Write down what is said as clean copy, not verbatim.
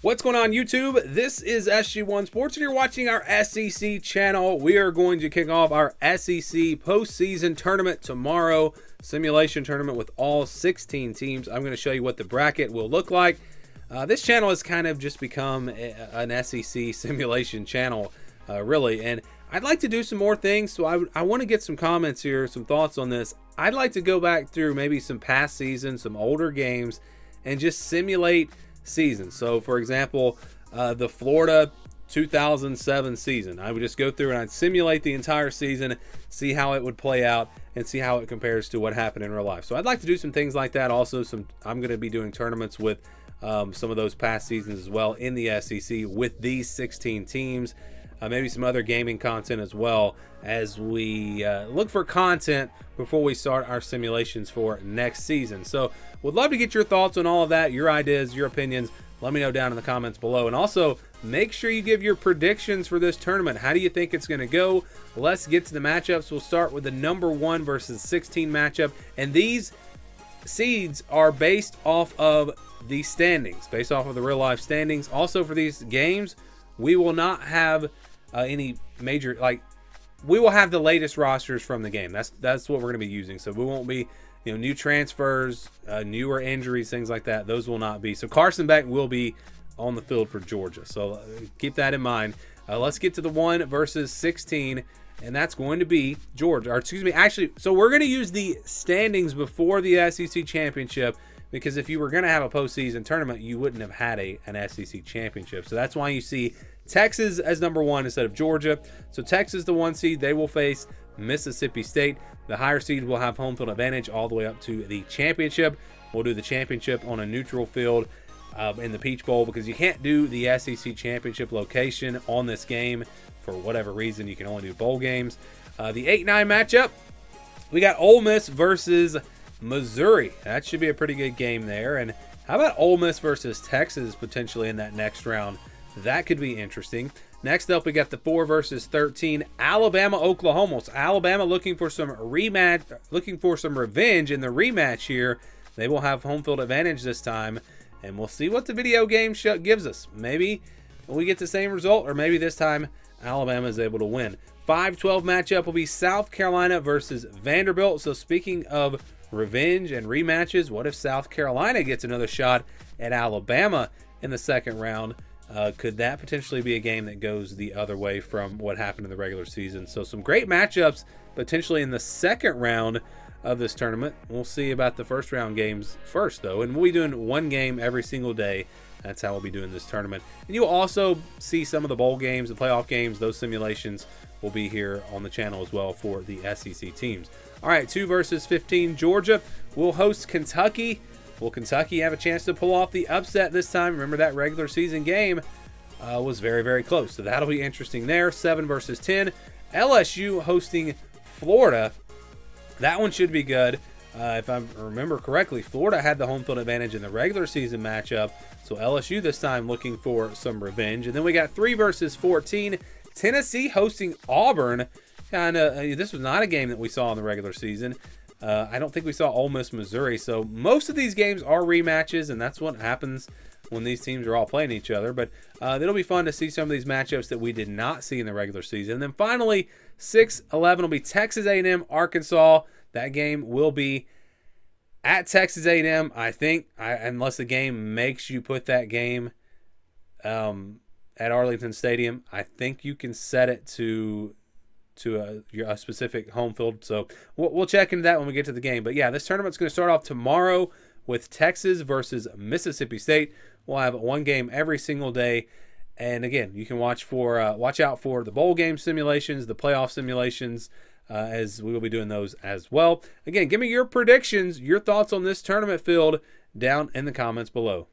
What's going on, YouTube? This is SG1 Sports, and you're watching our SEC channel. We are going to kick off our SEC postseason tournament tomorrow, simulation tournament with all 16 teams. I'm going to show you what the bracket will look like. This channel has kind of just become an SEC simulation channel, really, and I'd like to do some more things, so I want to get some comments here, some thoughts on this. I'd like to go back through maybe some past seasons, some older games, and just simulate season. So for example, the Florida 2007 season, I would just go through and I'd simulate the entire season, see how it would play out, and see how it compares to what happened in real life. So I'd like to do some things like that. Also, I'm going to be doing tournaments with some of those past seasons as well in the SEC with these 16 teams. Maybe some other gaming content as well, as we look for content before we start our simulations for next season. So would love to get your thoughts on all of that, your ideas, your opinions. Let me know down in the comments below. And also, make sure you give your predictions for this tournament. How do you think it's going to go? Let's get to the matchups. We'll start with the number 1 versus 16 matchup. And these seeds are based off of the standings, based off of the real life standings. Also, for these games, we will not have any major, we will have the latest rosters from the game. That's what we're going to be using. So we won't be, new transfers, newer injuries, things like that. Those will not be. So Carson Beck will be on the field for Georgia. So keep that in mind. Let's get to the 1 versus 16, and that's going to be Georgia. Or excuse me, actually, so we're going to use the standings before the SEC championship, because if you were going to have a postseason tournament, you wouldn't have had an SEC championship. So that's why you see Texas as number 1 instead of Georgia. So Texas, the 1 seed, they will face Mississippi State. The higher seed will have home field advantage all the way up to the championship. We'll do the championship on a neutral field in the Peach Bowl, because you can't do the SEC championship location on this game for whatever reason. You can only do bowl games. The 8-9 matchup, we got Ole Miss versus Missouri. That should be a pretty good game there. And how about Ole Miss versus Texas potentially in that next round? That could be interesting. Next up, we got the 4 versus 13, Alabama, Oklahoma. So Alabama looking for some rematch, looking for some revenge in the rematch here. They will have home field advantage this time, and we'll see what the video game gives us. Maybe we get the same result, or maybe this time Alabama is able to win. 5-12 matchup will be South Carolina versus Vanderbilt. So speaking of revenge and rematches, what if South Carolina gets another shot at Alabama in the second round? Could that potentially be a game that goes the other way from what happened in the regular season? So some great matchups potentially in the second round of this tournament. We'll see about the first round games first, though, and we'll be doing 1 game every single day. That's how we'll be doing this tournament. And you'll also see some of the bowl games, the playoff games. Those simulations will be here on the channel as well for the SEC teams. All right, 2 versus 15, Georgia will host Kentucky. Will Kentucky have a chance to pull off the upset this time? Remember, that regular season game was very, very close. So that'll be interesting there. 7 versus 10. LSU hosting Florida. That one should be good. If I remember correctly, Florida had the home field advantage in the regular season matchup. So LSU this time looking for some revenge. And then we got 3 versus 14. Tennessee hosting Auburn. This was not a game that we saw in the regular season. I don't think we saw Ole Miss, Missouri. So most of these games are rematches, and that's what happens when these teams are all playing each other. But it'll be fun to see some of these matchups that we did not see in the regular season. And then finally, 6-11 will be Texas A&M, Arkansas. That game will be at Texas A&M. I think, unless the game makes you put that game at Arlington Stadium, I think you can set it to a specific home field. So we'll check into that when we get to the game. But yeah, this tournament's going to start off tomorrow with Texas versus Mississippi State. We'll have 1 game every single day. And again, you can watch out for the bowl game simulations, the playoff simulations, as we will be doing those as well. Again, give me your predictions, your thoughts on this tournament field down in the comments below.